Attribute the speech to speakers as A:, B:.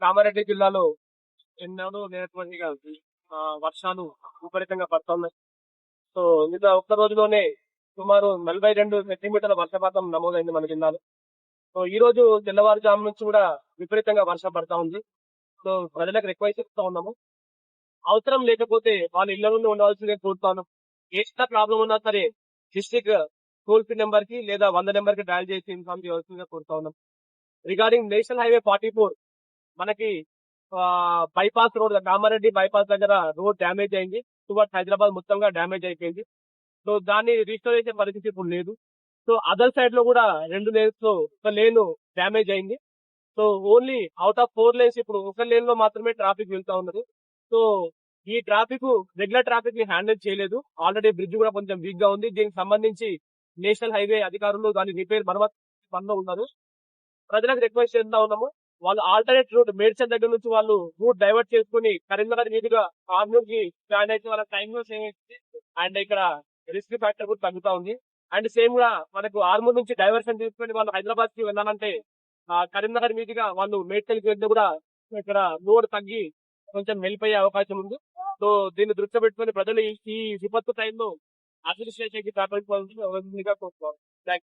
A: కామారెడ్డి జిల్లాలో ఎన్నడూ లేనటువంటి వర్షాలు విపరీతంగా పడుతున్నాయి. సో నిన్న ఒక్క రోజులోనే సుమారు 42 సెంటీమీటర్ల వర్షపాతం నమోదైంది మన జిల్లాలో. సో ఈ రోజు తెల్లవారుజాము నుంచి కూడా విపరీతంగా వర్షం పడతా ఉంది. సో ప్రజలకు రిక్వెస్ట్ ఇస్తా ఉన్నాము, అవసరం లేకపోతే వాళ్ళ ఇళ్ల నుండి ఉండవలసిందే కోరుతాను. ఏ చిన్న ప్రాబ్లం ఉన్నా సరే డిస్ట్రిక్ట్ టోల్ ఫ్రీ నెంబర్ కి లేదా 100 నెంబర్ కి డయల్ చేసి ఇన్ఫార్మ్ చేయవలసిందిగా కోరుతా ఉన్నాం. రిగార్డింగ్ నేషనల్ హైవే 44 మనకి బైపాస్ రోడ్, కామారెడ్డి బైపాస్ దగ్గర రోడ్ డ్యామేజ్ అయింది. టువర్డ్స్ హైదరాబాద్ మొత్తంగా డ్యామేజ్ అయిపోయింది. సో దాన్ని రీస్టోర్ చేసే పరిస్థితి ఇప్పుడు లేదు. సో అదర్ సైడ్ లో కూడా 2 లేన్స్ లో ఒక లేన్ డ్యామేజ్ అయింది. So only out of 4 lanes ఇప్పుడు ఒక లేన్ లో మాత్రమే ట్రాఫిక్ వెళ్తా ఉన్నది. సో ఈ ట్రాఫిక్ రెగ్యులర్ ట్రాఫిక్ ని హ్యాండిల్ చేయలేదు. ఆల్రెడీ బ్రిడ్జ్ కూడా కొంచెం వీక్ గా ఉంది. దీనికి సంబంధించి నేషనల్ హైవే అధికారులు దాని రిపేర్ మరమ్మతు పనిలో ఉన్నారు. ప్రజలకు రిక్వెస్ట్ చేస్తా ఉన్నాము, వాళ్ళు ఆల్టర్నేట్ రూట్ మేడ్చల్ దగ్గర నుంచి వాళ్ళు రూట్ డైవర్ట్ చేసుకుని కరీంనగర్ మీదుగా ఆర్మూర్ కి జాయిన్ అయితే వాళ్ళ టైం సేవ్ అవుతుంది అండ్ ఇక్కడ రిస్క్ ఫ్యాక్టర్ కూడా తగ్గుతా ఉంది. అండ్ సేమ్ గా మనకు ఆర్మూర్ నుంచి డైవర్షన్ తీసుకుని వాళ్ళు హైదరాబాద్ కి వెళ్ళాలంటే కరీంనగర్ మీదుగా వాళ్ళు మేడ్చల్ కి వెళ్తే కూడా ఇక్కడ లోడ్ తగ్గి కొంచెం వెళ్ళిపోయే అవకాశం ఉంది. సో దీన్ని దృష్టి పెట్టుకుని ప్రజలు ఈ విపత్తు టైంలో అడ్మినిస్ట్రేషన్ కి సహకరించాల్సిందిగా కోరుకోవాలి. Thank you.